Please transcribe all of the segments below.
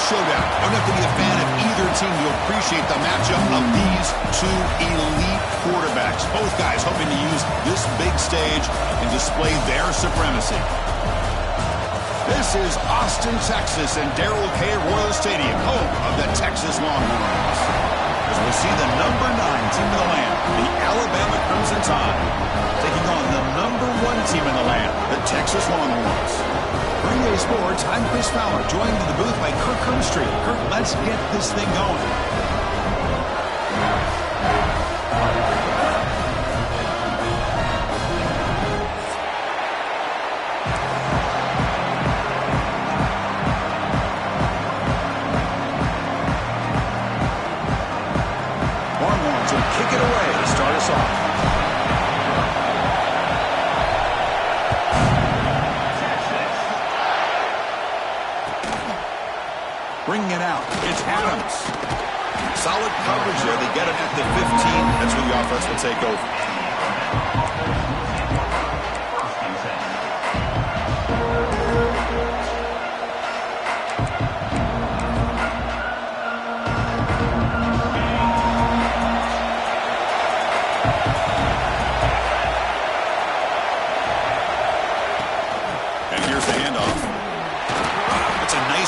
showdown. You don't have to be a fan of either team to appreciate the matchup of these two elite quarterbacks. Both guys hoping to use this big stage and display their supremacy. This is Austin, Texas, and Darrell K. Royal Stadium, home of the Texas Longhorns. As we'll see the number 9 team in the land, the Alabama Crimson Tide, taking on the number 1 team in the land, the Texas Longhorns. For EA Sports, I'm Chris Fowler, joined in the booth by Kirk Hermstreet. Kirk, let's get this thing going. Kick it away to start us off. Bringing it out. It's Adams. Solid coverage there. They get it at the 15. That's where the offense will take over.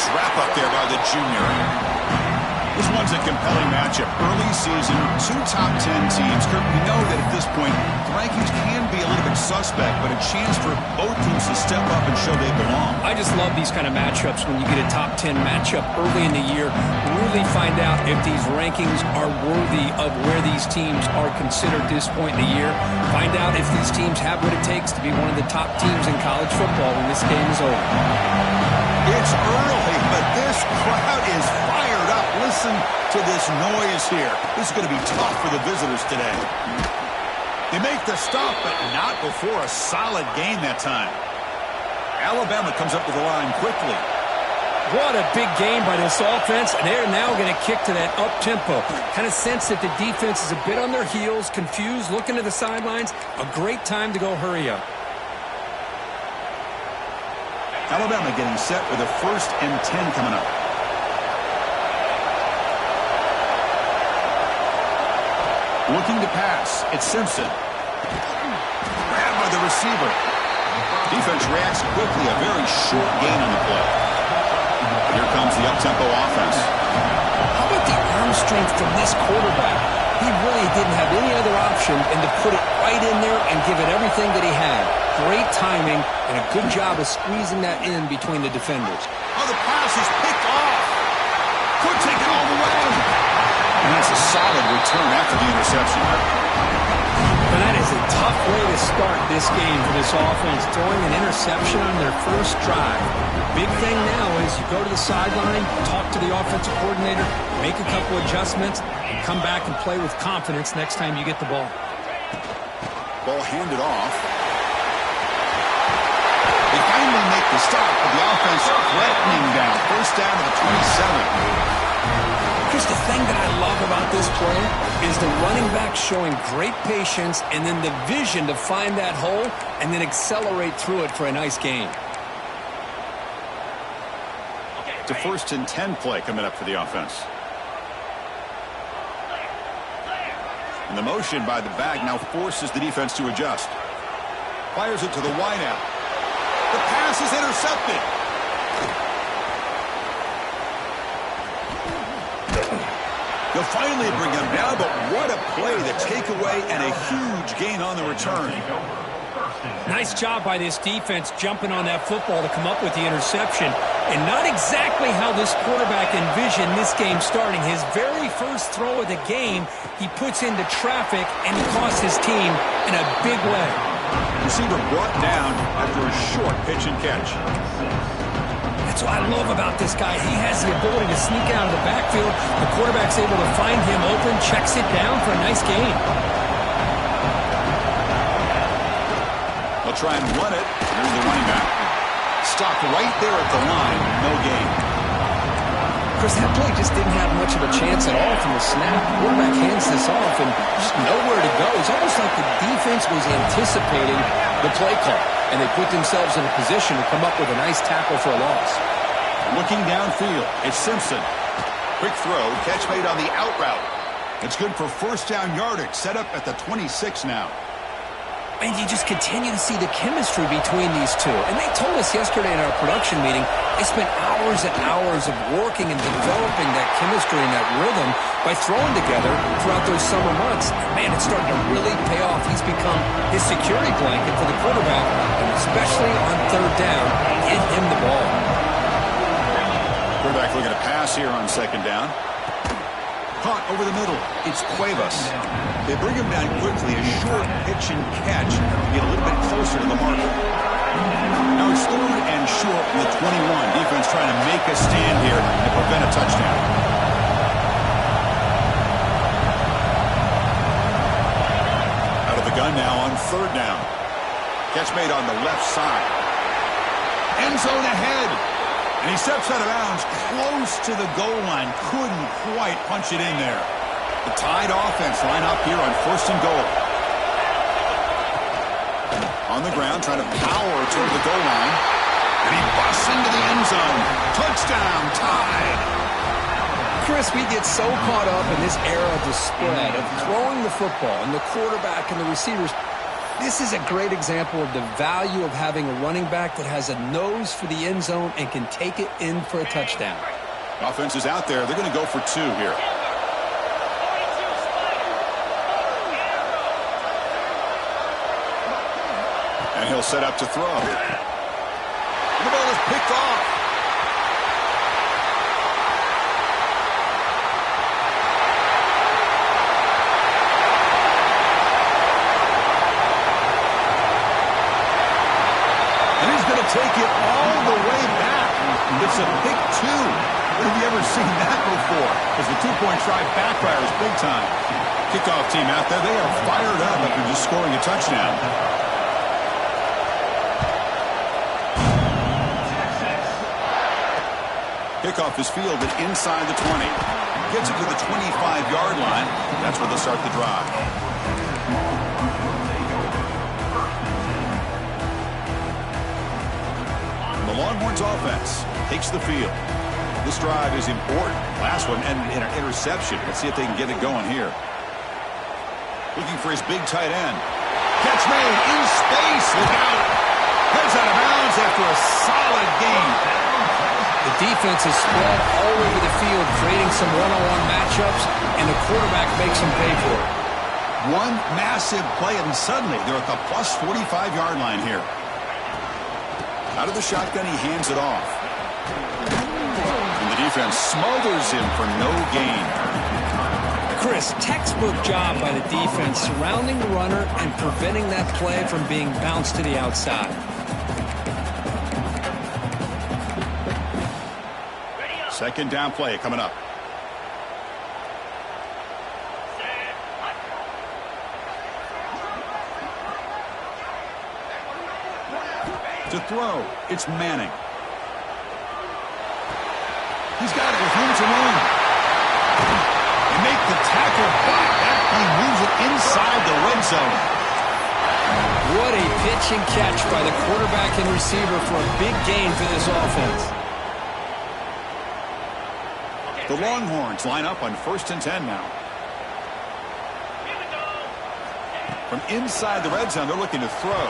Wrap-up there by the junior. This one's a compelling matchup. Early season, 2 top 10 teams. Kirk, we know that at this point, the rankings can be a little bit suspect, but a chance for both teams to step up and show they belong. I just love these kind of matchups when you get a top 10 matchup early in the year. Really find out if these rankings are worthy of where these teams are considered this point in the year. Find out if these teams have what it takes to be one of the top teams in college football when this game is over. It's early, but this crowd is fired up. Listen to this noise here. This is going to be tough for the visitors today. They make the stop, but not before a solid gain that time. Alabama comes up to the line quickly. What a big game by this offense. They're now going to kick to that up-tempo. Kind of sense that the defense is a bit on their heels, confused, looking to the sidelines. A great time to go hurry up. Alabama getting set with a 1st and 10 coming up. Looking to pass. It's Simpson. Grabbed by the receiver. Defense reacts quickly. A very short gain on the play. Here comes the up-tempo offense. How about the arm strength from this quarterback? He really didn't have any other option than to put it right in there and give it everything that he had. Great timing and a good job of squeezing that in between the defenders. Oh, the pass is picked off. Could take it all the way. And that's a solid return after the interception. And that is a tough way to start this game for this offense, throwing an interception on their first drive. Big thing now is you go to the sideline, talk to the offensive coordinator, make a couple adjustments, and come back and play with confidence next time you get the ball. Ball handed off. They finally make the stop, but the offense threatening down. 1st down to the 27. Just the thing that I love about this play is the running back showing great patience and then the vision to find that hole and then accelerate through it for a nice gain. It's a 1st and 10 play coming up for the offense. And the motion by the back now forces the defense to adjust. Fires it to the wideout. The pass is intercepted. They'll finally bring him down, but what a play, the takeaway, and a huge gain on the return. Nice job by this defense jumping on that football to come up with the interception. And not exactly how this quarterback envisioned this game starting. His very first throw of the game, he puts into traffic, and he costs his team in a big way. Receiver brought down after a short pitch and catch. That's what I love about this guy. He has the ability to sneak out of the backfield. The quarterback's able to find him open, checks it down for a nice gain. They'll try and run it. Here's the running back. Stopped right there at the line. No gain. Chris, that play just didn't have much of a chance at all from the snap. The quarterback hands this off and just nowhere to go. It's almost like the defense was anticipating the play call, and they put themselves in a position to come up with a nice tackle for a loss. Looking downfield, it's Simpson. Quick throw, catch made on the out route. It's good for 1st down yardage, set up at the 26 now. And you just continue to see the chemistry between these two. And they told us yesterday in our production meeting, they spent hours and hours of working and developing that chemistry and that rhythm by throwing together throughout those summer months. Man, it's starting to really pay off. He's become his security blanket for the quarterback, and especially on third down, get him the ball. Quarterback looking to pass here on second down. Caught over the middle. It's Cuevas. They bring him down quickly. A short pitch and catch to get a little bit closer to the marker. Now it's third and short from the 21. Defense trying to make a stand here to prevent a touchdown. Out of the gun now on third down. Catch made on the left side. End zone ahead. And he steps out of bounds close to the goal line. Couldn't quite punch it in there. The Tide offense line up here on first and goal. On the ground, trying to power toward the goal line. And he busts into the end zone. Touchdown, Tide. Chris, we get so caught up in this era of the spread, of throwing the football, and the quarterback and the receivers. This is a great example of the value of having a running back that has a nose for the end zone and can take it in for a touchdown. Offense is out there. They're going to go for two here. And he'll set up to throw. The ball is picked off. Take it all the way back. It's a pick two. When have you ever seen that before? As the two-point try backfires big time. Kickoff team out there. They are fired up after just scoring a touchdown. Kickoff is fielded inside the 20. Gets it to the 25-yard line. That's where they'll start the drive. The Longhorns offense takes the field. This drive is important. Last one ended in an interception. Let's see if they can get it going here. Looking for his big tight end. Catch made in space. Look out. Heads out of bounds after a solid game. The defense is spread all over the field, creating some one-on-one matchups, and the quarterback makes them pay for it. One massive play, and suddenly they're at the plus 45-yard line here. Out of the shotgun, he hands it off. And the defense smothers him for no gain. Chris, textbook job by the defense surrounding the runner and preventing that play from being bounced to the outside. Second down play coming up. To throw, it's Manning. He's got it with room to run. They make the tackle back. He moves it inside the red zone. What a pitch and catch by the quarterback and receiver for a big gain for this offense. The Longhorns line up on 1st and 10 now. From inside the red zone, they're looking to throw.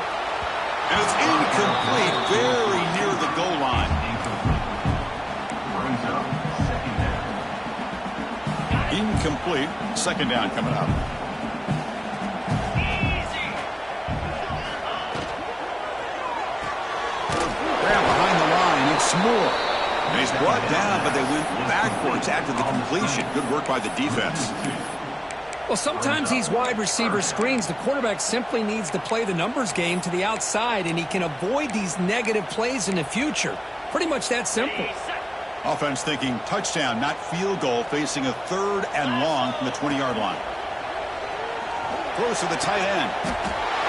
And it's incomplete, very near the goal line. Incomplete. Second down coming up. Grab behind the line. It's Moore. And he's brought down, but they went backwards after the completion. Good work by the defense. Well, sometimes these wide receiver screens, the quarterback simply needs to play the numbers game to the outside, and he can avoid these negative plays in the future. Pretty much that simple. Offense thinking touchdown, not field goal, facing a third and long from the 20-yard line. Throws to the tight end.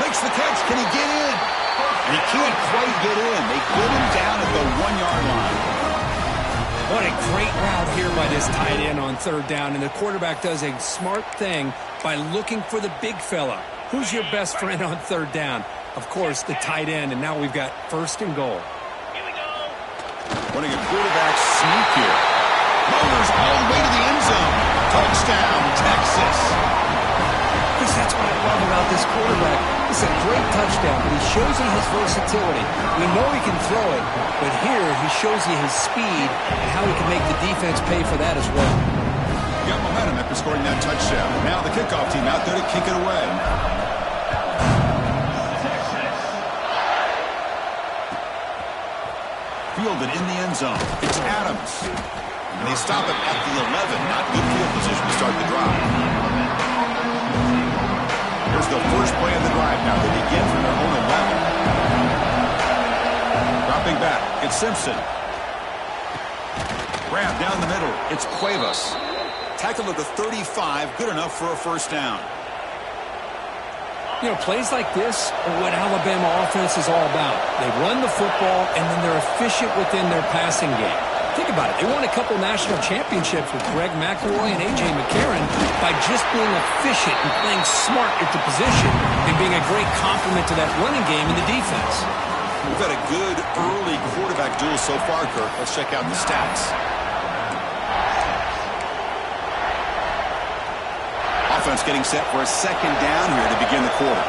Makes the catch. Can he get in? And he can't quite get in. They get him down at the 1-yard line. What a great route here by this tight end on third down, and the quarterback does a smart thing by looking for the big fella. Who's your best friend on third down? Of course, the tight end, and now we've got 1st and goal. Here we go. Running a quarterback sneak here. Motors all the way to the end zone. Touchdown, Texas. Gosh, that's what I love about this quarterback. It's a great touchdown, but he shows you his versatility. We know he can throw it, but here he shows you his speed and how he can make the defense pay for that as well. Got momentum after scoring that touchdown. Now the kickoff team out there to kick it away. Fielded in the end zone. It's Adams. And they stop it at the 11. Not good field position to start the drive. Here's the first play of the drive now. They begin from their own 11. Dropping back. It's Simpson. Grab down the middle. It's Cuevas. Tackle at the 35. Good enough for a first down. You know, plays like this are what Alabama offense is all about. They run the football, and then they're efficient within their passing game. Think about it. They won a couple national championships with Greg McElroy and A.J. McCarron by just being efficient and playing smart at the position and being a great complement to that running game in the defense. We've had a good early quarterback duel so far, Kirk. Let's check out the stats. Offense getting set for a second down here to begin the quarter.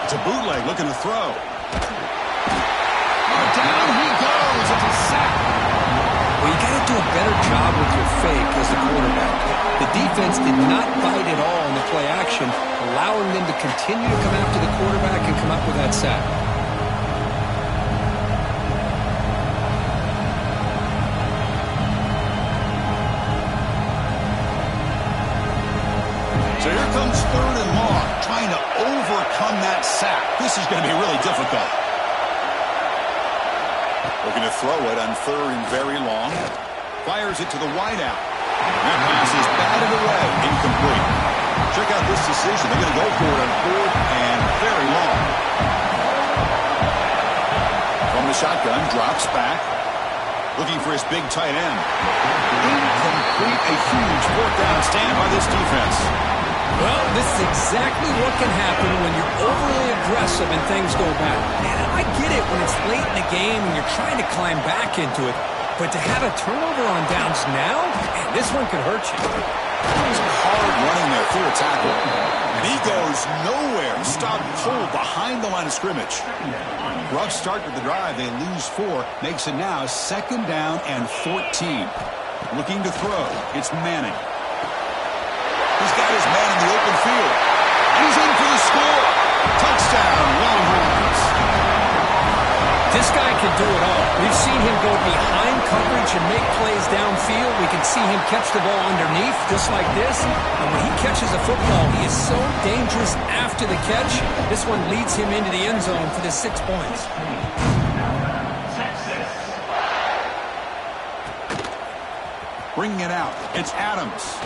It's a bootleg looking to throw. Down he goes. It's a sack. Well, you got to do a better job with your fake as the quarterback. The defense did not bite at all in the play action, allowing them to continue to come after the quarterback and come up with that sack. So here comes third and long, trying to overcome that sack. This is going to be really difficult. Looking to throw it on third and very long. Fires it to the wideout. That pass is batted away. Incomplete. Check out this decision. They're going to go for it on fourth and very long. From the shotgun, drops back. Looking for his big tight end. Incomplete. A huge fourth down stand by this defense. Well, this is exactly what can happen when you're overly aggressive and things go bad. And I get it when it's late in the game and you're trying to climb back into it. But to have a turnover on downs now, man, this one could hurt you. It was hard running there through a tackle. And he goes nowhere. Stopped cold behind the line of scrimmage. Rough start to the drive. They lose 4. Makes it now second down and 14. Looking to throw. It's Manning. He's got his man in the open field. And he's in for the score. Touchdown, Longhorns. This guy can do it all. We've seen him go behind coverage and make plays downfield. We can see him catch the ball underneath just like this. And when he catches a football, he is so dangerous after the catch. This one leads him into the end zone for the 6 points. Bringing it out. It's Adams.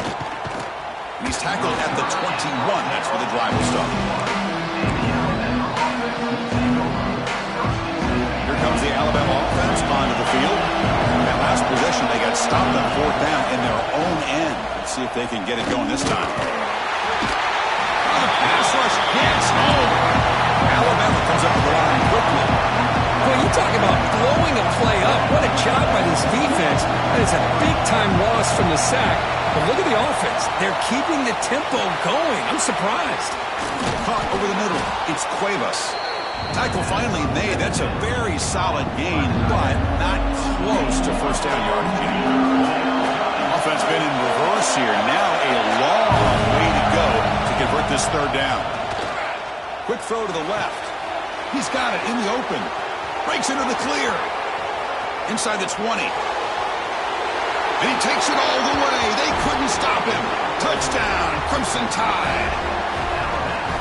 He's tackled at the 21. That's where the drive will start. Here comes the Alabama offense onto the field. That last possession, they got stopped on fourth down in their own end. Let's see if they can get it going this time. Oh, the pass rush hits home. Alabama comes up with the line quickly. Well, you talk about blowing a play up. What a job by this defense. That is a big-time loss from the sack. But look at the offense. They're keeping the tempo going. I'm surprised. Caught over the middle. It's Cuevas. Tackle finally made. That's a very solid gain, but not close to first down yardage yet. Offense been in reverse here. Now a long way to go to convert this third down. Quick throw to the left. He's got it in the open. Breaks into the clear. Inside the 20. And he takes it all the way. They couldn't stop him. Touchdown, Crimson Tide.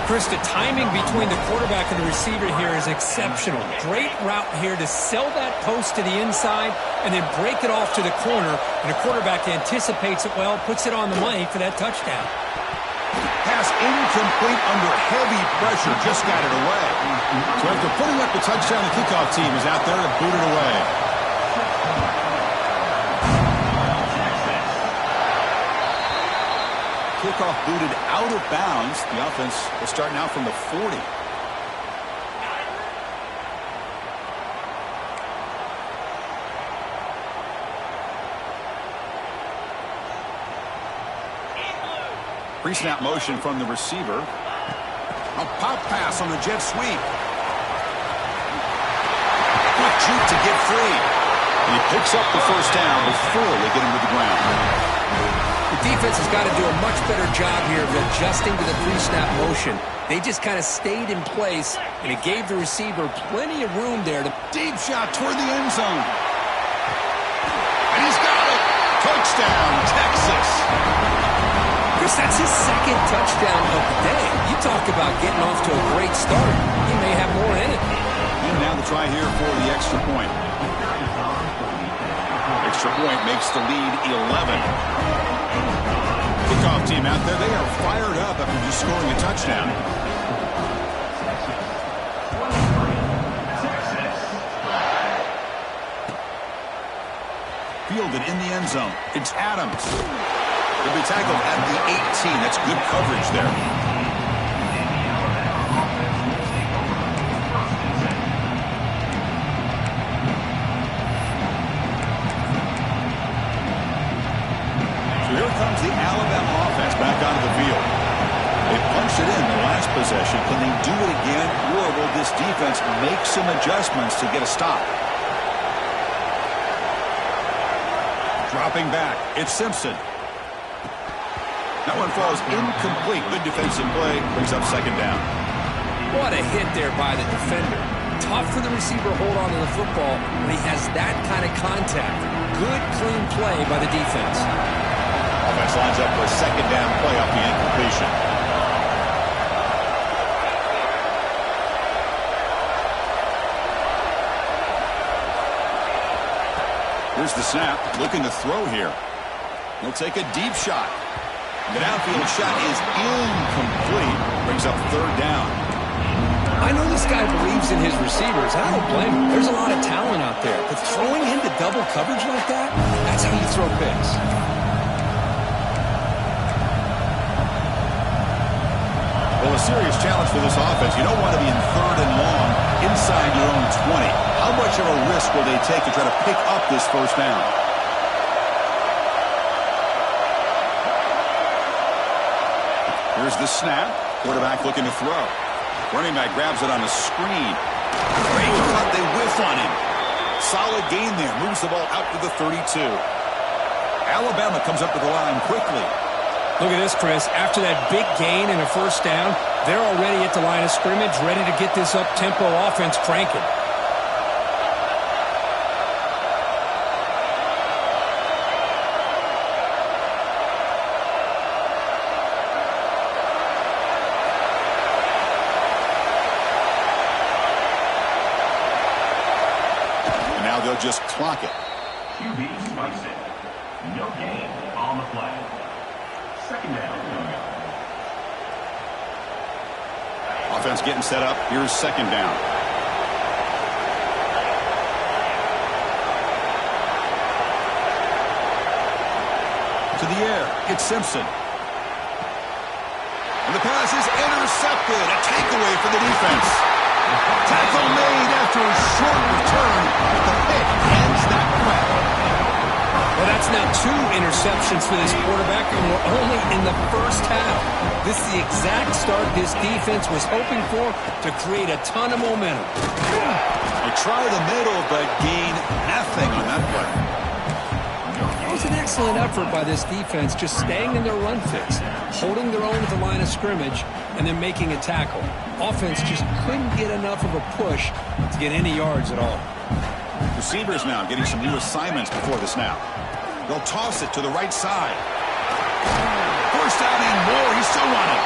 Chris, the timing between the quarterback and the receiver here is exceptional. Great route here to sell that post to the inside and then break it off to the corner. And the quarterback anticipates it well, puts it on the money for that touchdown. Pass incomplete under heavy pressure. Just got it away. So after putting up the touchdown, the kickoff team is out there to boot it away. Kickoff booted out of bounds. The offense will start now from the 40. Pre-snap motion from the receiver. A pop pass on the jet sweep. Quick juke to get free. And he picks up the first down before they get him to the ground. The defense has got to do a much better job here of adjusting to the pre-snap motion. They just kind of stayed in place, and it gave the receiver plenty of room there. Deep shot toward the end zone. And he's got it. Touchdown, Texas. Chris, that's his second touchdown of the day. You talk about getting off to a great start. He may have more in it. And now the try here for the extra point. Extra point makes the lead 11. Kickoff team out there, they are fired up after just scoring a touchdown. Fielded in the end zone. It's Adams. He'll be tackled at the 18. That's good coverage there. Here comes the Alabama offense back onto the field. They punched it in the last possession. Can they do it again, or will this defense make some adjustments to get a stop? Dropping back, it's Simpson. That one falls incomplete. Good defensive play, brings up second down. What a hit there by the defender. Tough for the receiver to hold on to the football when he has that kind of contact. Good, clean play by the defense. Offense lines up for a second down play off the incompletion. Here's the snap, looking to throw here. He'll take a deep shot. The downfield shot is incomplete. Brings up third down. I know this guy believes in his receivers. I don't blame him. There's a lot of talent out there. But throwing into double coverage like that, that's how you throw picks. Well, a serious challenge for this offense. You don't want to be in third and long inside your own 20. How much of a risk will they take to try to pick up this first down? Here's the snap. Quarterback looking to throw. Running back grabs it on the screen. Great cut. They whiff on him. Solid gain there. Moves the ball out to the 32. Alabama comes up to the line quickly. Look at this, Chris. After that big gain and a first down, they're already at the line of scrimmage, ready to get this up-tempo offense cranking. And now they'll just clock it. QB26. No gain on the play. Second down. Offense getting set up. Here's second down. To the air. It's Simpson. And the pass is intercepted. A takeaway for the defense. Tackle made after a short return. But the pick ends that threat. Well, that's now 2 interceptions for this quarterback, and we're only in the first half. This is the exact start this defense was hoping for to create a ton of momentum. They try the middle, but gain nothing on that play. It was an excellent effort by this defense, just staying in their run fix, holding their own at the line of scrimmage, and then making a tackle. Offense just couldn't get enough of a push to get any yards at all. Receivers now getting some new assignments before the snap. They'll toss it to the right side. First down and more. He's still running.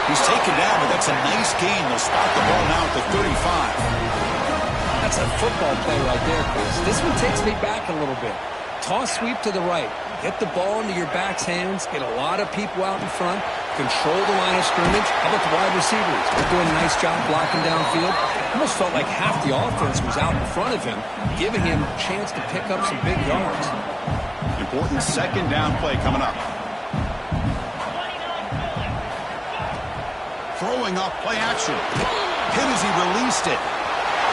He's taken down, but that's a nice gain. They'll spot the ball now at the 35. That's a football play right there, Chris. This one takes me back a little bit. Toss sweep to the right. Get the ball into your back's hands. Get a lot of people out in front. Control the line of scrimmage. How about the wide receivers? They're doing a nice job blocking downfield. Almost felt like half the offense was out in front of him, giving him a chance to pick up some big yards. Important second down play coming up. Throwing off play action. Hit as he released it.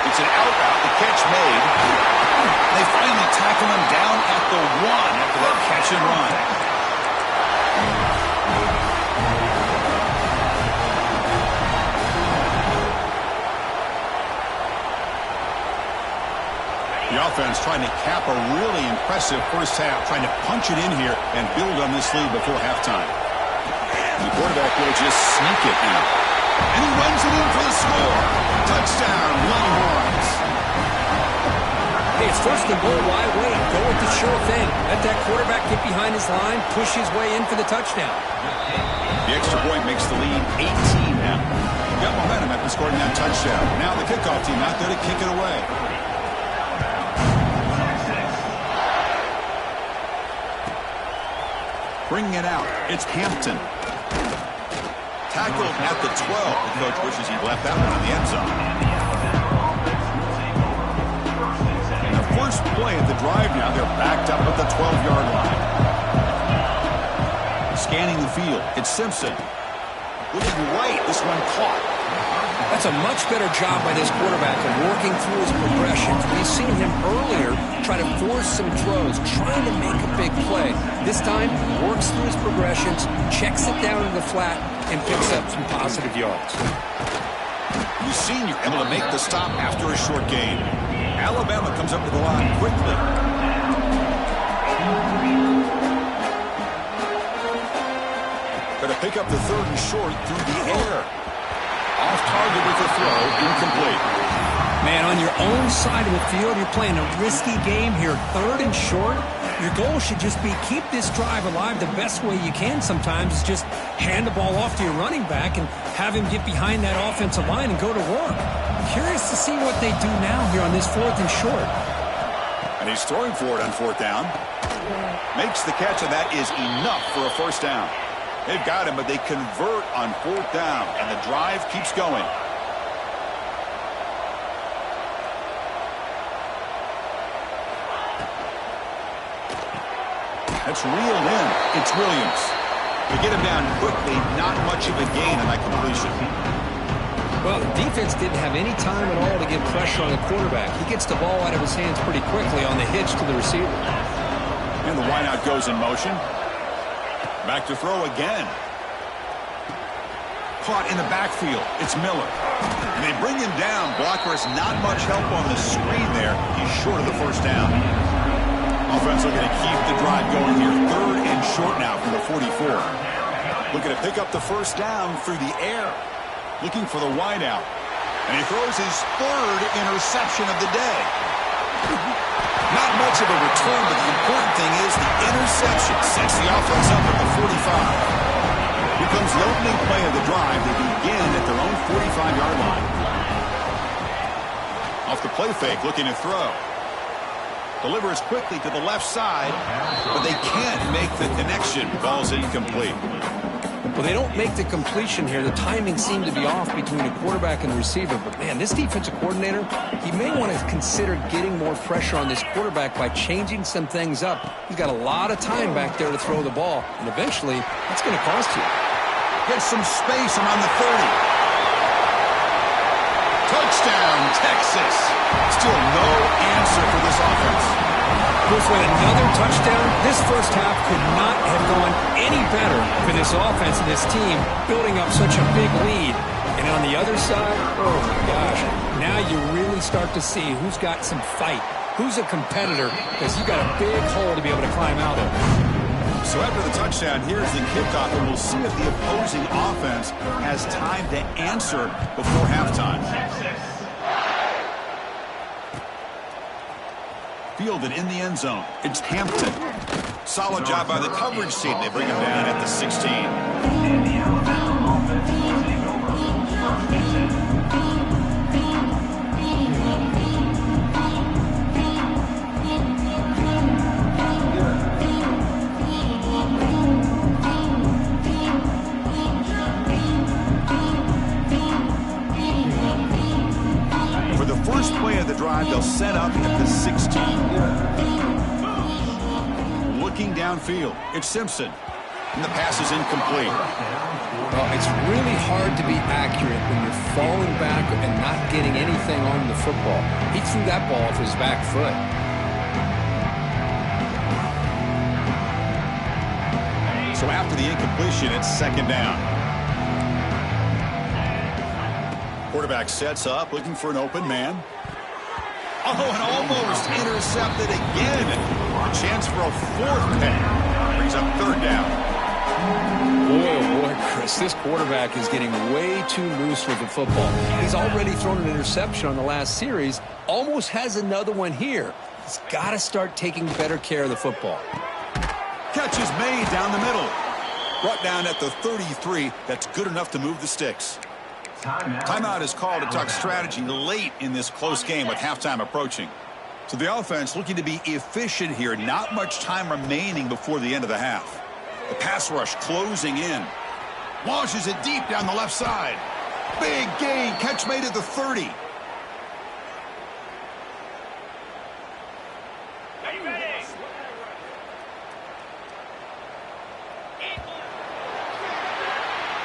It's an out route. The catch made. They finally tackle him down at the 1 after that catch and run. offense trying to cap a really impressive first half, trying to punch it in here and build on this lead before halftime. The quarterback will just sneak it now. And he runs it in for the score. Touchdown, Longhorns. Hey, it's first and goal. Why wait? Go with the sure thing. Let that quarterback get behind his line, push his way in for the touchdown. The extra point makes the lead 18 now. Got momentum after scoring that touchdown. Now the kickoff team out there to kick it away. Bringing it out. It's Hampton. Tackled at the 12. The coach wishes he'd left that one in the end zone. And the first play of the drive now, they're backed up at the 12-yard line. Scanning the field. It's Simpson. Looking right. This one caught. That's a much better job by this quarterback of working through his progressions. We've seen him earlier try to force some throws, trying to make a big play. This time, works through his progressions, checks it down in the flat, and picks up some positive yards. The senior able to make the stop after a short gain. Alabama comes up to the line quickly. Going to pick up the third and short through the air. Off target with the throw, incomplete. Man, on your own side of the field, you're playing a risky game here. Third and short. Your goal should just be keep this drive alive the best way you can sometimes is just hand the ball off to your running back and have him get behind that offensive line and go to work. Curious to see what they do now here on this fourth and short. And he's throwing for it on fourth down. Makes the catch, and that is enough for a first down. They've got him, but they convert on fourth down, and the drive keeps going. That's reeled in. It's Williams. They get him down quickly, not much of a gain on that completion. Well, the defense didn't have any time at all to get pressure on the quarterback. He gets the ball out of his hands pretty quickly on the hitch to the receiver. And the wideout goes in motion. Back to throw again. Caught in the backfield. It's Miller. And they bring him down. Blocker has not much help on the screen there. He's short of the first down. Offense looking to keep the drive going here. Third and short now from the 44. Looking to pick up the first down through the air. Looking for the wideout. And he throws his third interception of the day. Not much of a return, but the important thing is the interception sets the offense up at the 45. Becomes the opening play of the drive. They begin at their own 45-yard line. Off the play fake, looking to throw. Delivers quickly to the left side, but they can't make the connection. Ball's incomplete. Well, they don't make the completion here. The timing seemed to be off between the quarterback and the receiver. But, man, this defensive coordinator, he may want to consider getting more pressure on this quarterback by changing some things up. He's got a lot of time back there to throw the ball, and eventually that's going to cost you. Gets some space around the 30. Touchdown, Texas. Still no answer for this offense. With another touchdown, this first half could not have gone any better for this offense and this team, building up such a big lead. And on the other side, oh my gosh, now you really start to see who's got some fight, who's a competitor, because you got a big hole to be able to climb out of. So after the touchdown, here's the kickoff, and we'll see if the opposing offense has time to answer before halftime. Fielded in the end zone. It's Hampton. Solid job by the coverage team. They bring him down at the 16. And the Alabama offense will take over first and 10. For the first play of the drive, they'll set up at the 16. Looking downfield, it's Simpson. And the pass is incomplete. Well, it's really hard to be accurate when you're falling back and not getting anything on the football. He threw that ball off his back foot. So after the incompletion, it's second down. Quarterback sets up, looking for an open man. Oh, and almost intercepted again. A chance for a fourth pick. Brings up third down. Boy, oh boy, Chris, this quarterback is getting way too loose with the football. He's already thrown an interception on the last series, almost has another one here. He's got to start taking better care of the football. Catch is made down the middle. Brought down at the 33. That's good enough to move the sticks. Timeout is called to Duck strategy late in this close game with halftime approaching. So the offense looking to be efficient here. Not much time remaining before the end of the half. The pass rush closing in. Launches it deep down the left side. Big gain. Catch made at the 30.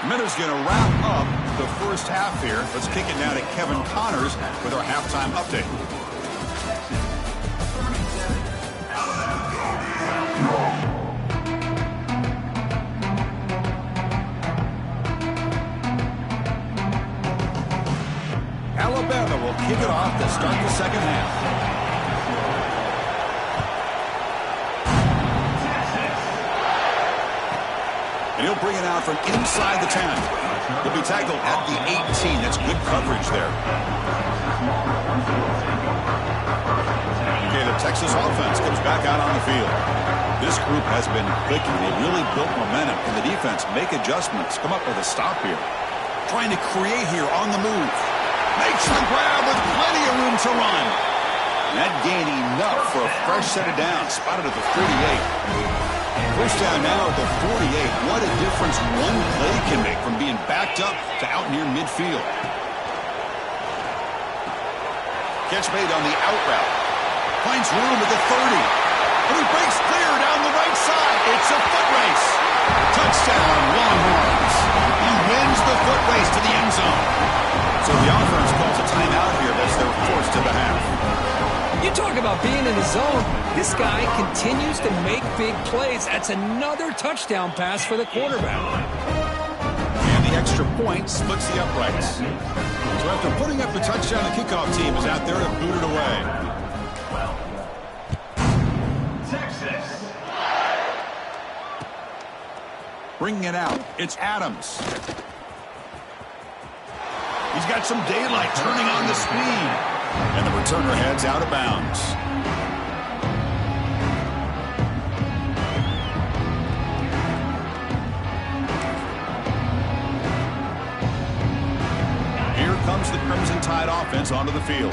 Minter's going to wrap up the first half here. Let's kick it now to Kevin Connors with our halftime update. Alabama will kick it off to start the second half. And he'll bring it out from inside the 10. He'll be tackled at the 18. That's good coverage there. Okay, the Texas offense comes back out on the field. This group has been clicking. They really built momentum. Can the defense make adjustments? Come up with a stop here. Trying to create here on the move. Makes the grab with plenty of room to run. And that gained enough for a fresh set of downs. Spotted at the 38. First down now at the 48. What a difference one play can make from being backed up to out near midfield. Catch made on the out route. Finds room at the 30. And he breaks clear down the right side. It's a foot race. Touchdown, Longhorns. He wins the foot race to the end zone. So the offense calls a timeout here. That's their fourth to the half. You talk about being in the zone. This guy continues to make big plays. That's another touchdown pass for the quarterback. And the extra point splits the uprights. So after putting up the touchdown, the kickoff team is out there to boot it away. Texas. Bringing it out, it's Adams. He's got some daylight turning on the speed. And the returner heads out of bounds. Here comes the Crimson Tide offense onto the field.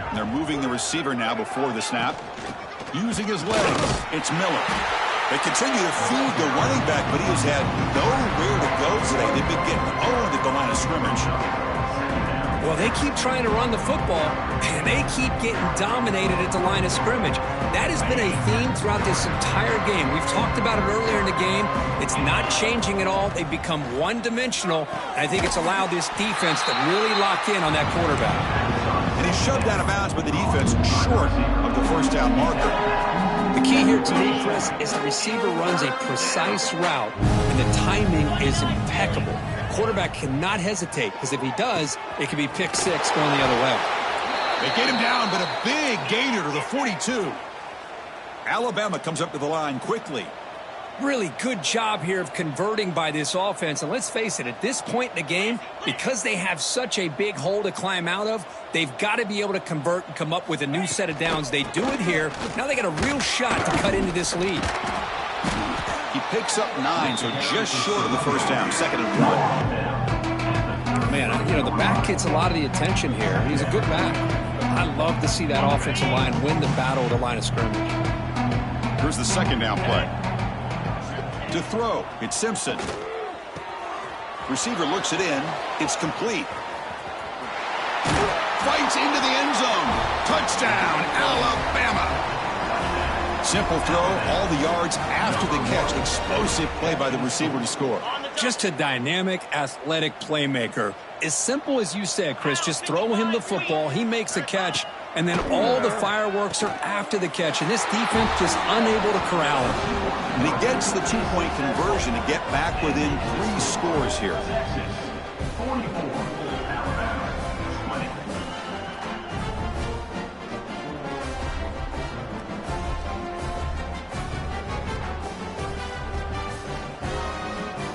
And they're moving the receiver now before the snap. Using his legs, it's Miller. They continue to feed the running back, but he has had nowhere to go today. They've been getting owned at the line of scrimmage. Well, they keep trying to run the football, and they keep getting dominated at the line of scrimmage. That has been a theme throughout this entire game. We've talked about it earlier in the game. It's not changing at all. They've become one-dimensional, and I think it's allowed this defense to really lock in on that quarterback. And he's shoved out of bounds by the defense short of the first down marker. The key here to me, Chris, is the receiver runs a precise route, and the timing is impeccable. Quarterback cannot hesitate, because if he does, it could be pick six going the other way. They get him down, but a big gainer to the 42. Alabama comes up to the line quickly. Really good job here of converting by this offense. And let's face it, at this point in the game, because they have such a big hole to climb out of, they've got to be able to convert and come up with a new set of downs. They do it here. Now they got a real shot to cut into this lead. He picks up 9, so just short of the first down, 2nd and 1. Man, you know, the back gets a lot of the attention here. He's a good back. I love to see that offensive line win the battle at the line of scrimmage. Here's the 2nd down play. To throw, it's Simpson. Receiver looks it in. It's complete. Fights into the end zone. Touchdown, Alabama. Simple throw, all the yards after the catch. Explosive play by the receiver to score. Just a dynamic, athletic playmaker. As simple as you said, Chris, just throw him the football. He makes a catch, and then all the fireworks are after the catch. And this defense just unable to corral him. And he gets the 2-point conversion to get back within 3 scores here.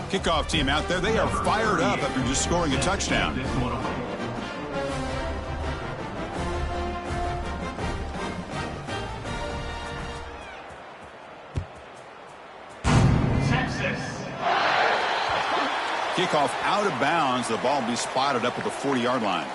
Kickoff team out there, they are fired up after just scoring a touchdown. Kickoff out of bounds. The ball will be spotted up at the 40-yard line.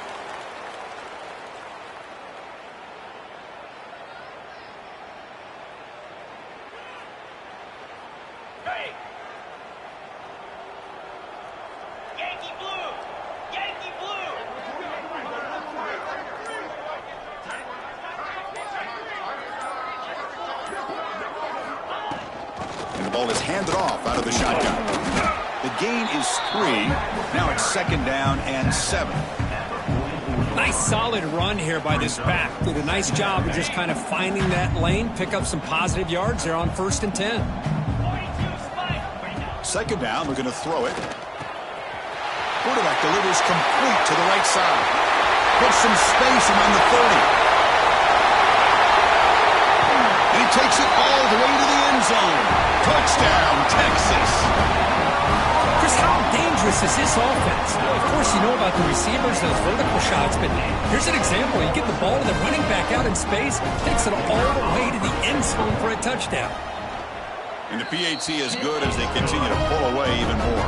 And the ball is handed off out of the shotgun. The gain is 3. Now it's 2nd down and 7. Nice solid run here by this back. Did a nice job of just kind of finding that lane, pick up some positive yards there on 1st and 10. 2nd down, we're going to throw it. Quarterback delivers complete to the right side. Puts some space around the 30. And he takes it all the way to the end zone. Touchdown, Texas. Chris, how dangerous is this offense? Of course, you know about the receivers, those vertical shots, but here's an example. You get the ball to the running back out in space, takes it all the way to the end zone for a touchdown. And the PAT is good as they continue to pull away even more.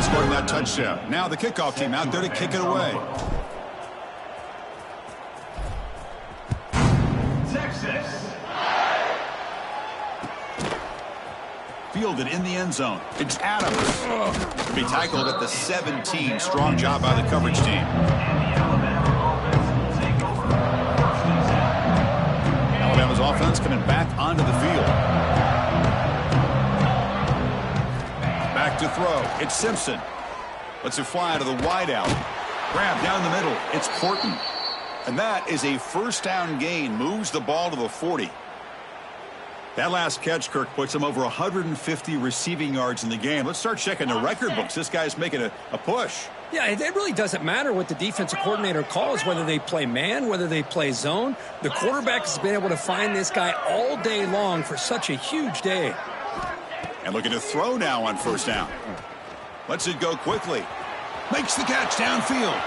Scoring that touchdown. Now the kickoff team out there to kick it away. Texas. Fielded in the end zone. It's Adams. To be tackled at the 17. Strong job by the coverage team. Alabama's offense coming back onto the field. Back to throw. It's Simpson. Lets it fly to the wideout. Grab down the middle. It's Porton. And that is a 1st down gain. Moves the ball to the 40. That last catch, Kirk, puts him over 150 receiving yards in the game. Let's start checking the record books. This guy's making a push. Yeah, it really doesn't matter what the defensive coordinator calls, whether they play man, whether they play zone. The quarterback has been able to find this guy all day long for such a huge day. And looking to throw now on 1st down. Lets it go quickly. Makes the catch downfield.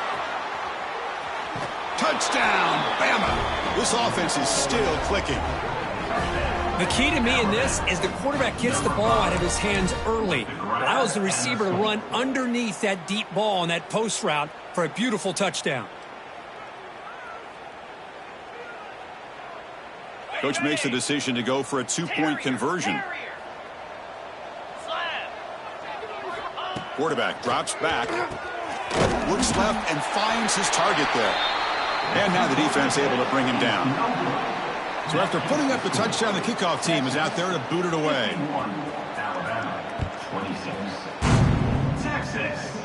Touchdown, Bama. This offense is still clicking. The key to me in this is the quarterback gets the ball out of his hands early. Allows the receiver to run underneath that deep ball on that post route for a beautiful touchdown. Coach makes the decision to go for a 2-point conversion. Quarterback drops back, looks left, and finds his target there. And now the defense able to bring him down. So after putting up the touchdown, the kickoff team is out there to boot it away. Alabama 26. Texas.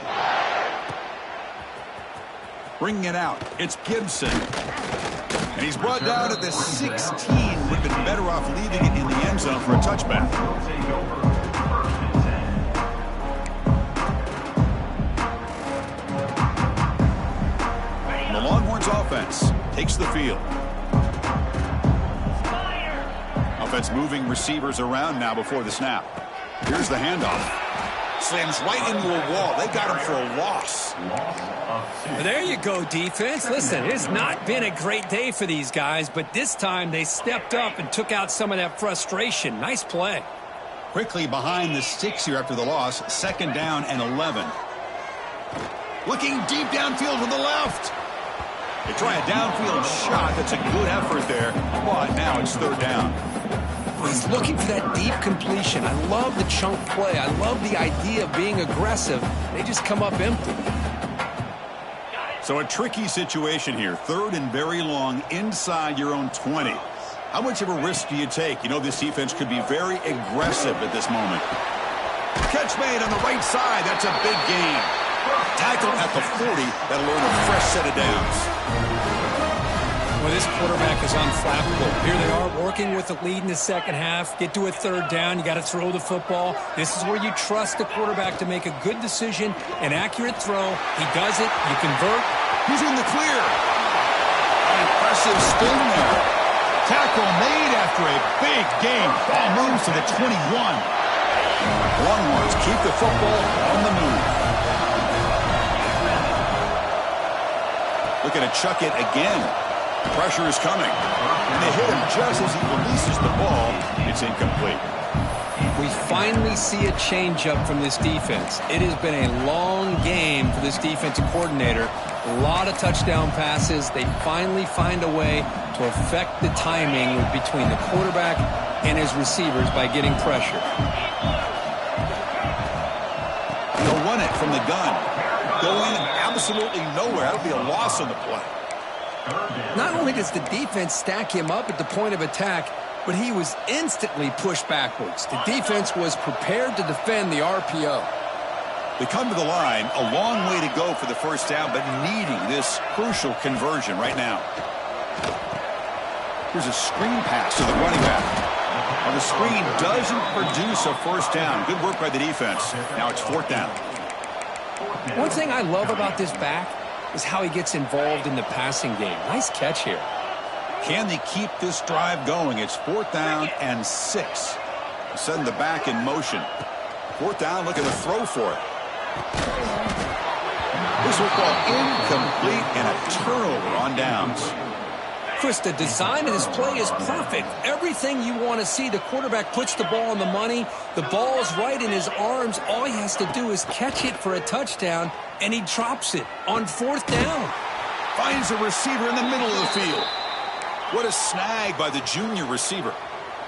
Bringing it out, it's Gibson. And he's brought down at the 16. Would have been better off leaving it in the end zone for a touchback. The Longhorns offense takes the field. Offense moving receivers around now before the snap. Here's the handoff. Slams right into a wall. They got him for a loss. There you go, defense. Listen, it's not been a great day for these guys, but this time they stepped up and took out some of that frustration. Nice play. Quickly behind the sticks here after the loss. 2nd down and 11. Looking deep downfield to the left. They try a downfield shot. That's a good effort there, but now it's 3rd down. He's looking for that deep completion. I love the chunk play. I love the idea of being aggressive. They just come up empty. So a tricky situation here. 3rd and very long inside your own 20. How much of a risk do you take? You know this defense could be very aggressive at this moment. Catch made on the right side. That's a big gain. Tackle at the 40. That'll earn a fresh set of downs. Well, Well, this quarterback is unflappable. Here they are working with the lead in the second half. Get to a third down. You got to throw the football. This is where you trust the quarterback to make a good decision, an accurate throw. He does it. You convert. He's in the clear. An impressive spin there. Tackle made after a big gain. Ball moves to the 21. Longhorns keep the football on the move. Looking to chuck it again. Pressure is coming. And they hit him just as he releases the ball. It's incomplete. We finally see a change-up from this defense. It has been a long game for this defensive coordinator. A lot of touchdown passes. They finally find a way to affect the timing between the quarterback and his receivers by getting pressure. They'll run it from the gun. Going absolutely nowhere. That'll be a loss on the play. Not only does the defense stack him up at the point of attack, but he was instantly pushed backwards. The defense was prepared to defend the RPO. They come to the line, a long way to go for the first down, but needing this crucial conversion right now. Here's a screen pass to the running back. Well, the screen doesn't produce a first down. Good work by the defense. Now it's fourth down. One thing I love about this back is how he gets involved in the passing game. Nice catch here. Can they keep this drive going? It's fourth down and 6. Sending the back in motion. Fourth down, looking to throw for it. This will fall incomplete and a turnover on downs. Chris, the design of this play is perfect. Everything you want to see. The quarterback puts the ball on the money. The ball's right in his arms. All he has to do is catch it for a touchdown, and he drops it on fourth down. Finds a receiver in the middle of the field. What a snag by the junior receiver.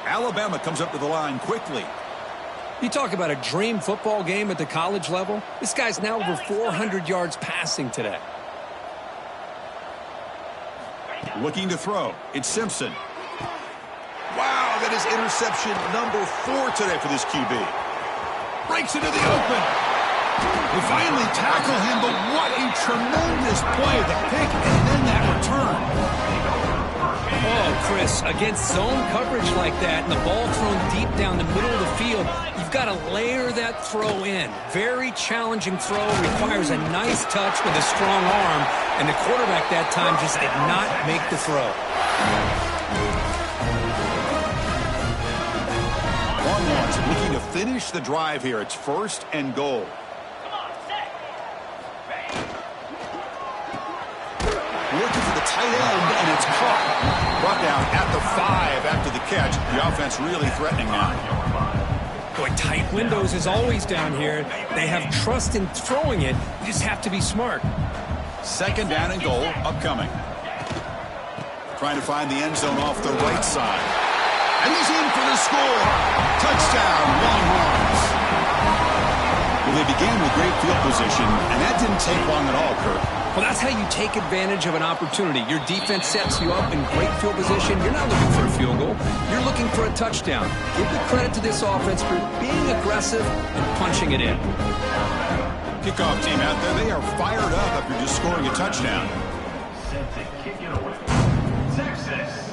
Alabama comes up to the line quickly. You talk about a dream football game at the college level. This guy's now over 400 yards passing today. Looking to throw. It's Simpson. Wow, that is interception number 4 today for this QB. Breaks into the open. They finally tackle him, but what a tremendous play. The pick and then that return. Oh, Chris, against zone coverage like that and the ball thrown deep down the middle of the field, you've got to layer that throw in. Very challenging throw, requires a nice touch with a strong arm, and the quarterback that time just did not make the throw. Longhorns looking to finish the drive here. It's first and goal. Looking for the tight end, and it's caught. Brought down at the 5 after the catch. The offense really threatening now. Boy, tight windows is always down here. They have trust in throwing it. You just have to be smart. Second down and goal upcoming. Trying to find the end zone off the right side. And he's in for the score. Touchdown, Longhorns. Well, they began with great field position, and that didn't take long at all, Kurt. Well, that's how you take advantage of an opportunity. Your defense sets you up in great field position. You're not looking for a field goal. You're looking for a touchdown. Give the credit to this offense for being aggressive and punching it in. Kickoff team out there, they are fired up after just scoring a touchdown. Set to kick it away. Texas.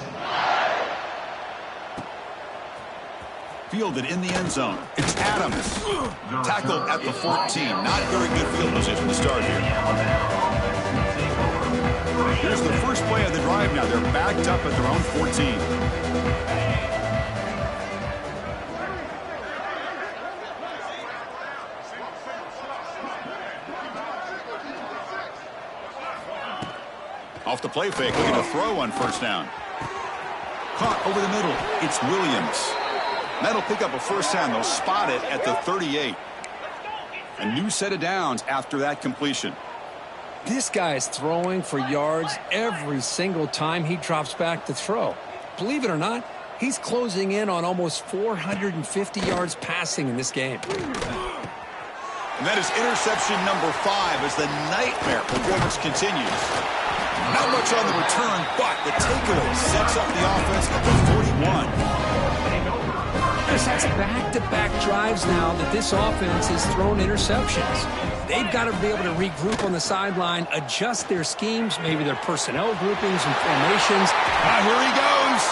Fielded in the end zone. It's Adams. Tackled at the 14. Not very good field position to start here. Here's the first play of the drive now. They're backed up at their own 14. Off the play fake, looking to throw on first down. Caught over the middle. It's Williams. That'll pick up a first down. They'll spot it at the 38. A new set of downs after that completion. This guy is throwing for yards every single time he drops back to throw. Believe it or not, he's closing in on almost 450 yards passing in this game. And that is interception number 5 as the nightmare performance continues. Not much on the return, but the takeaway sets up the offense at the 41. That's back-to-back drives now that this offense has thrown interceptions. They've got to be able to regroup on the sideline, adjust their schemes, maybe their personnel groupings and formations. Here he goes.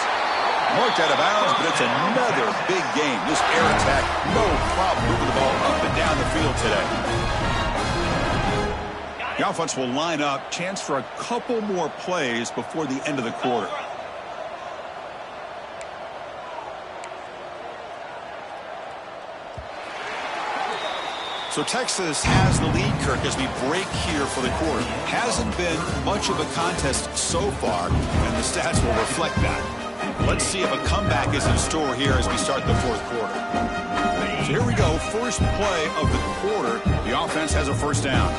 Marked out of bounds, but it's another big game. This air attack, no problem moving the ball up and down the field today. The offense will line up. Chance for a couple more plays before the end of the quarter. So Texas has the lead, Kirk, as we break here for the quarter. Hasn't been much of a contest so far, and the stats will reflect that. Let's see if a comeback is in store here as we start the fourth quarter. So here we go. First play of the quarter. The offense has a first down.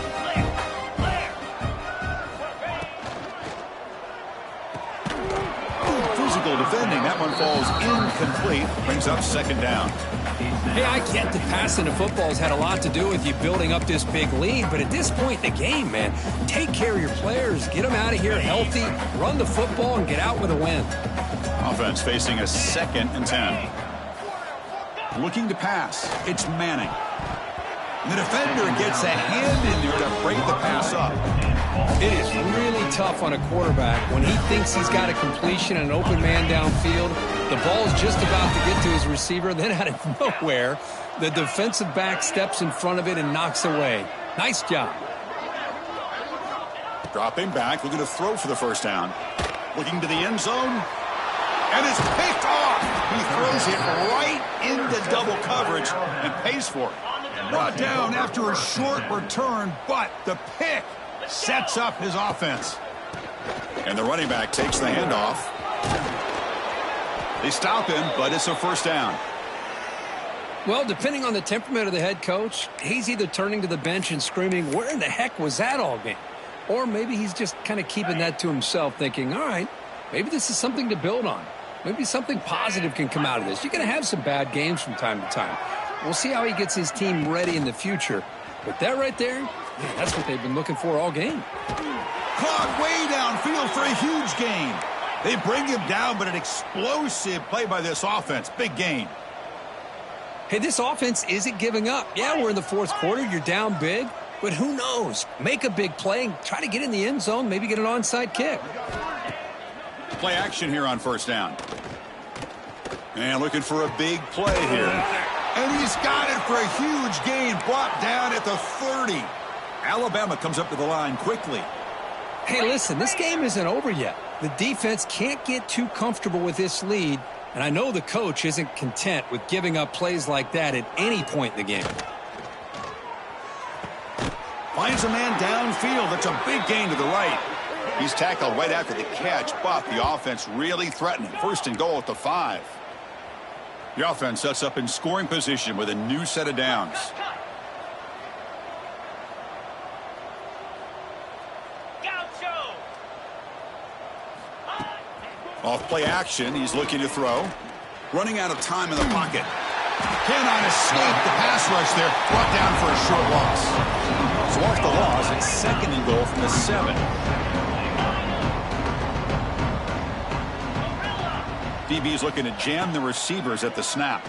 Physical defending. That one falls incomplete. Brings up second down. Hey, I get that passing the football has had a lot to do with you building up this big lead, but at this point in the game, man, take care of your players. Get them out of here healthy, run the football, and get out with a win. Offense facing a 2nd and 10. Looking to pass. It's Manning. The defender gets a hand in there to break the pass up. It is really tough on a quarterback when he thinks he's got a completion and an open man downfield. The ball's just about to get to his receiver. Then out of nowhere, the defensive back steps in front of it and knocks away. Nice job. Dropping back, looking to throw for the first down. Looking to the end zone. And it's picked off. He throws it right into double coverage and pays for it. Brought down after a short return, but the pick sets up his offense. And the running back takes the handoff. They stop him, but it's a first down. Well, depending on the temperament of the head coach, he's either turning to the bench and screaming, where in the heck was that all game? Or maybe he's just kind of keeping that to himself, thinking, all right, maybe this is something to build on. Maybe something positive can come out of this. You're going to have some bad games from time to time. We'll see how he gets his team ready in the future. But that right there, man, that's what they've been looking for all game. Caught way downfield for a huge gain. They bring him down, but an explosive play by this offense. Big gain. Hey, this offense isn't giving up. Yeah, we're in the fourth quarter. You're down big. But who knows? Make a big play and try to get in the end zone, maybe get an onside kick. Play action here on first down. And looking for a big play here. And he's got it for a huge gain, brought down at the 30. Alabama comes up to the line quickly. Hey, listen, this game isn't over yet. The defense can't get too comfortable with this lead, and I know the coach isn't content with giving up plays like that at any point in the game. Finds a man downfield. That's a big gain to the right. He's tackled right after the catch, but the offense really threatening. First and goal at the 5. The offense sets up in scoring position with a new set of downs. Off play action, he's looking to throw. Running out of time in the pocket. Cannot escape the pass rush there. Brought down for a short loss. So off the loss, it's second and goal from the 7. DB's looking to jam the receivers at the snap.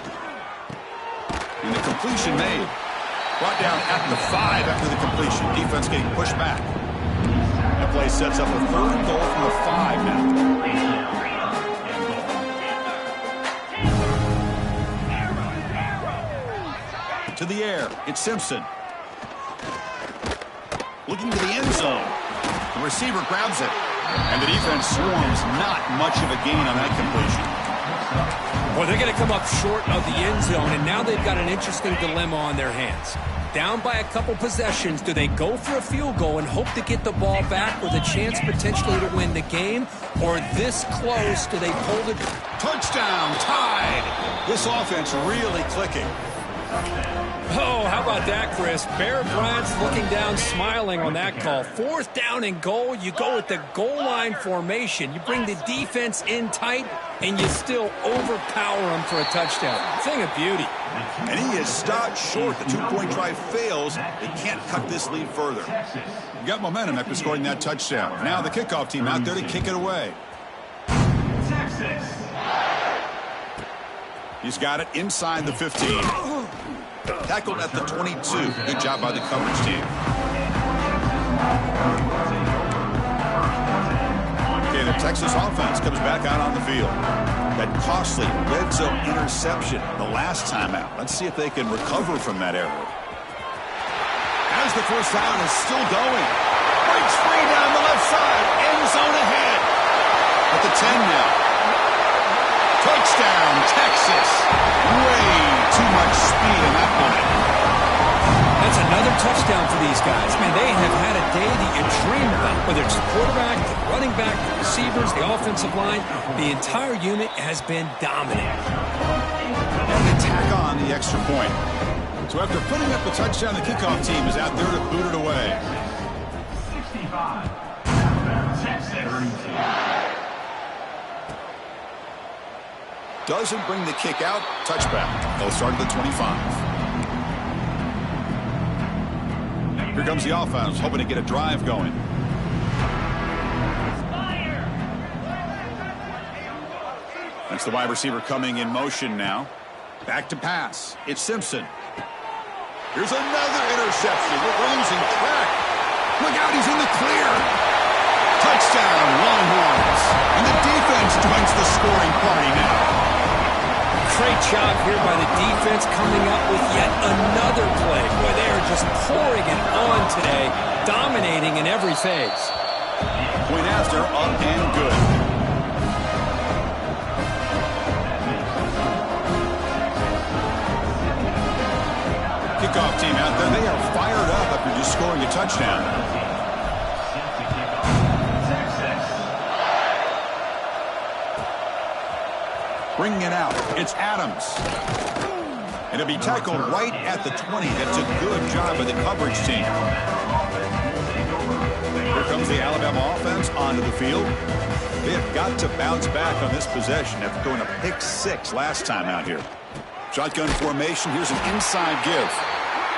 And the completion made. Brought down at the 5 after the completion. Defense getting pushed back. That play sets up a third and goal from the 5 now. To the air, it's Simpson. Looking to the end zone. The receiver grabs it. And the defense swarms. Not much of a gain on that completion. Well, they're going to come up short of the end zone, and now they've got an interesting dilemma on their hands. Down by a couple possessions, do they go for a field goal and hope to get the ball back with a chance potentially to win the game? Or this close, do they pull the... Touchdown, tied. This offense really clicking. Oh, how about that, Chris? Bear Bryant's looking down, smiling on that call. 4th down and goal, you go with the goal line formation. You bring the defense in tight, and you still overpower them for a touchdown. Thing of beauty. And he is stopped short. The 2-point try fails. They can't cut this lead further. You got momentum after scoring that touchdown. Now the kickoff team out there to kick it away. Texas. The He's got it inside the 15. Tackled at the 22. Good job by the coverage team. Okay, the Texas offense comes back out on the field. That costly red zone interception the last time out. Let's see if they can recover from that error. As the first down is still going. Breaks free down the left side. End zone ahead. At the 10 now. Touchdown, Texas. Way too much speed in that play. That's another touchdown for these guys. Man, they have had a day that you dream about. Whether it's the quarterback, the running back, the receivers, the offensive line, the entire unit has been dominant. And they tack on the extra point. So after putting up the touchdown, the kickoff team is out there to boot it away. 65. Texas. 32. Doesn't bring the kick out. Touchback. They'll start at the 25. Here comes the offense, hoping to get a drive going. That's the wide receiver coming in motion now. Back to pass. It's Simpson. Here's another interception. We're losing track. Look out, he's in the clear. Touchdown, Longhorns. And the defense joins the scoring party now. Great job here by the defense coming up with yet another play. Boy, they are just pouring it on today, dominating in every phase. Point after, up and good. Kickoff team out there, they are fired up after just scoring a touchdown. Bringing it out, it's Adams. And it'll be tackled right at the 20. That's a good job by the coverage team. Here comes the Alabama offense onto the field. They have got to bounce back on this possession after throwing a pick 6 last time out here. Shotgun formation, here's an inside give.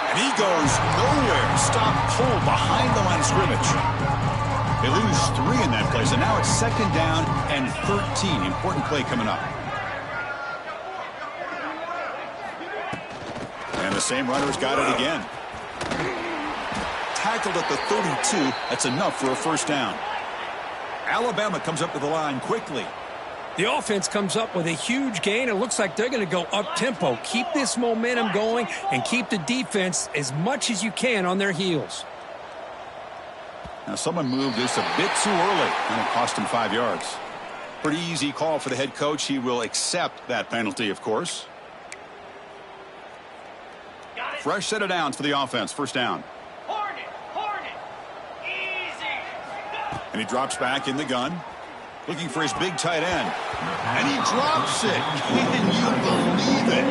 And he goes nowhere. Stop pull behind the line of scrimmage. They lose 3 in that play, so now it's second down and 13. Important play coming up. And the same runner's got it again. Tackled at the 32. That's enough for a first down. Alabama comes up to the line quickly. The offense comes up with a huge gain. It looks like they're going to go up-tempo. Keep this momentum going and keep the defense as much as you can on their heels. Now someone moved this a bit too early, and it cost him 5 yards. Pretty easy call for the head coach. He will accept that penalty, of course. Fresh set of downs for the offense. First down. Hornet. Easy. And he drops back in the gun. Looking for his big tight end. And he drops it. Can you believe it?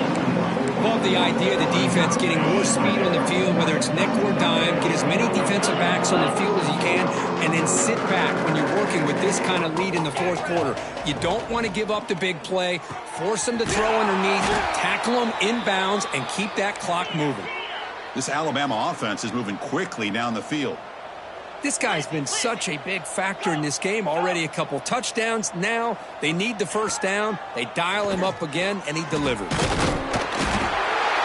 Love the idea of the defense getting more speed on the field, whether it's nickel or dime. Get as many defensive backs on the field as you can, and then sit back when you're working with this kind of lead in the fourth quarter. You don't want to give up the big play. Force them to throw underneath, tackle them inbounds, and keep that clock moving. This Alabama offense is moving quickly down the field. This guy's been such a big factor in this game. Already a couple touchdowns. Now they need the first down. They dial him up again, and he delivers.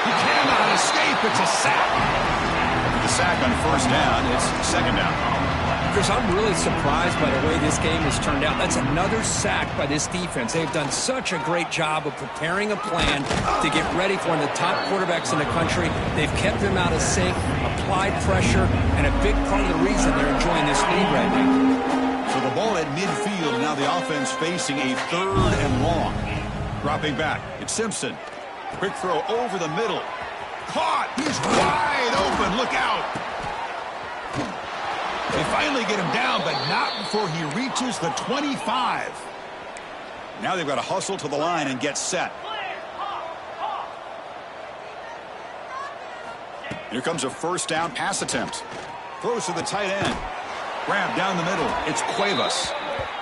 He cannot escape. It's a sack. The sack on first down. It's second down. Chris, I'm really surprised by the way this game has turned out. That's another sack by this defense. They've done such a great job of preparing a plan to get ready for one of the top quarterbacks in the country. They've kept him out of sync, applied pressure, and a big part of the reason they're enjoying this lead right now. So the ball at midfield, now the offense facing a 3rd and long. Dropping back, it's Simpson. Quick throw over the middle. Caught! He's wide open, look out! They finally get him down, but not before he reaches the 25. Now they've got to hustle to the line and get set. Here comes a first down pass attempt. Throws to the tight end. Grab down the middle. It's Cuevas.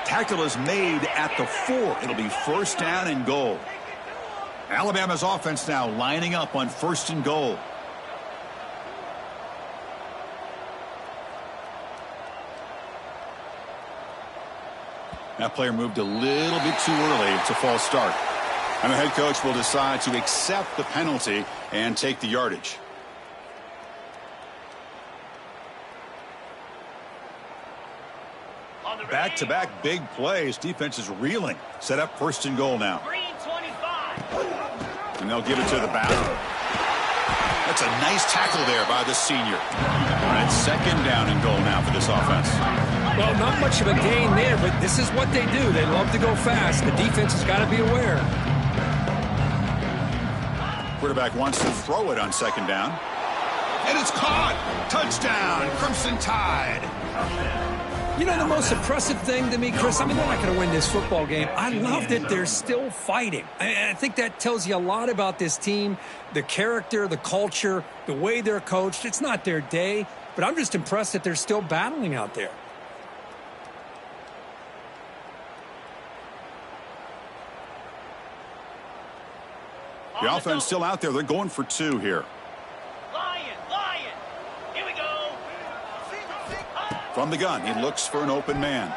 Tackle is made at the 4. It'll be first down and goal. Alabama's offense now lining up on 1st and goal. That player moved a little bit too early. It's a false start. And the head coach will decide to accept the penalty and take the yardage. Back-to-back big plays. Defense is reeling. Set up 1st and goal now. And they'll give it to the back. That's a nice tackle there by the senior. And it's 2nd down and goal now for this offense. Well, not much of a gain there, but this is what they do. They love to go fast. The defense has got to be aware. Quarterback wants to throw it on 2nd down. And it's caught. Touchdown, Crimson Tide. You know, the most impressive thing to me, Chris, I mean, they're not going to win this football game. I love that they're still fighting. I think that tells you a lot about this team, the character, the culture, the way they're coached. It's not their day, but I'm just impressed that they're still battling out there. The offense still out there. They're going for 2 here. Here we go. From the gun, he looks for an open man.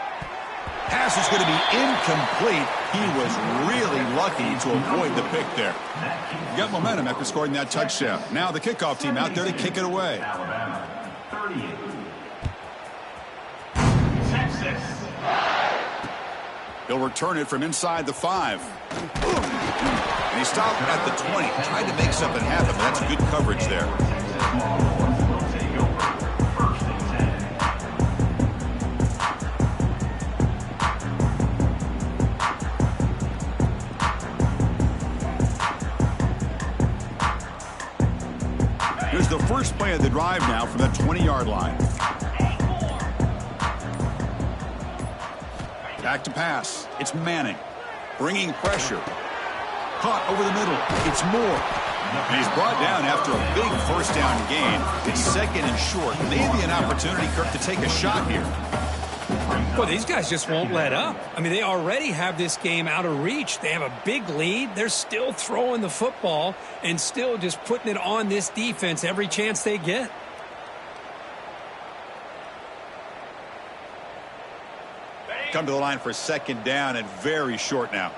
Pass is going to be incomplete. He was really lucky to avoid the pick there. He got momentum after scoring that touchdown. Now the kickoff team out there to kick it away. Alabama, 38. Texas. He'll return it from inside the 5. And he stopped at the 20. Tried to make something happen, but that's good coverage there. Here's the first play of the drive now from the 20-yard line. Back to pass. It's Manning. Bringing pressure. Caught over the middle. It's Moore. And he's brought down after a big 1st down gain. It's 2nd and short. Maybe an opportunity, Kirk, to take a shot here. Well, these guys just won't let up. I mean, they already have this game out of reach. They have a big lead. They're still throwing the football and still just putting it on this defense every chance they get. Come to the line for 2nd down and very short now.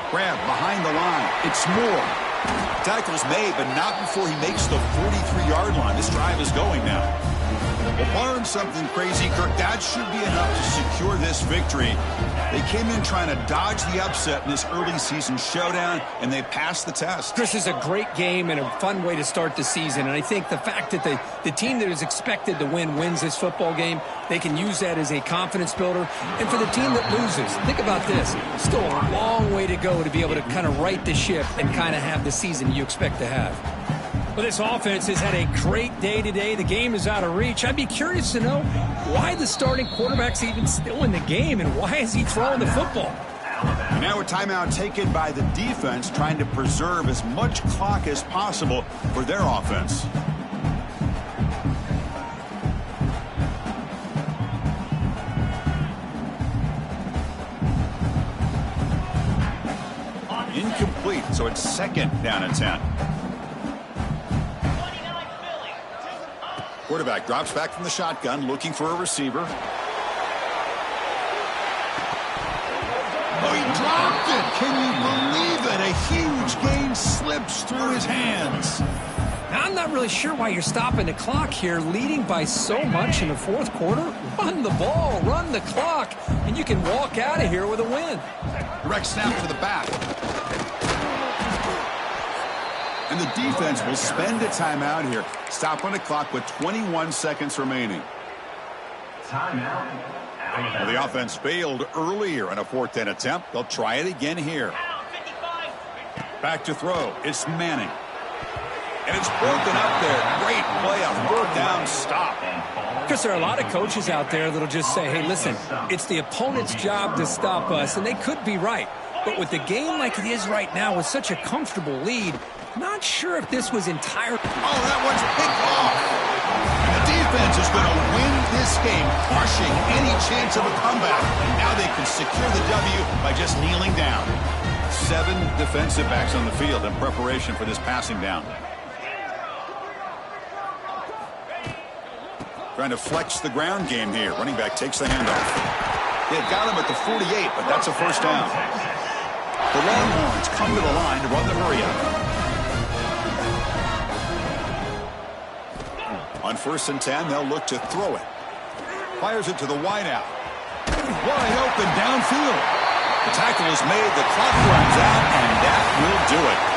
Grab behind the line. It's Moore. Tackle's made, but not before he makes the 43-yard line. This drive is going now. Well, barring something crazy, Kirk, that should be enough to secure this victory. They came in trying to dodge the upset in this early season showdown, and they passed the test. This is a great game and a fun way to start the season. And I think the fact that the team that is expected to win wins this football game, they can use that as a confidence builder. And for the team that loses, think about this. Still a long way to go to be able to kind of right the ship and kind of have the season you expect to have. Well, this offense has had a great day today. The game is out of reach. I'd be curious to know why the starting quarterback's even still in the game and why is he throwing the football? Now a timeout taken by the defense, trying to preserve as much clock as possible for their offense. Incomplete, so it's 2nd down and 10. Quarterback drops back from the shotgun, looking for a receiver. Oh, he dropped it! Can you believe it? A huge gain slips through his hands. I'm not really sure why you're stopping the clock here, leading by so much in the 4th quarter. Run the ball, run the clock, and you can walk out of here with a win. Direct snap to the back. And the defense will spend a timeout here. Stop on the clock with 21 seconds remaining. Timeout. Well, the offense failed earlier in a 4th down attempt. They'll try it again here. Back to throw. It's Manning. And it's broken up there. Great play, a 4th down stop. Because there are a lot of coaches out there that'll just say, hey, listen, it's the opponent's job to stop us, and they could be right. But with the game like it is right now with such a comfortable lead, not sure if this was entire. Oh, that one's picked off. The defense is going to win this game, crushing any chance of a comeback. Now they can secure the W by just kneeling down. 7 defensive backs on the field in preparation for this passing down. Trying to flex the ground game here. Running back takes the handoff. They've got him at the 48, but that's a first down. The Longhorns come to the line to run the hurry-up. On 1st and 10, they'll look to throw it. Fires it to the wideout. Wide open downfield. The tackle is made, the clock runs out, and that will do it.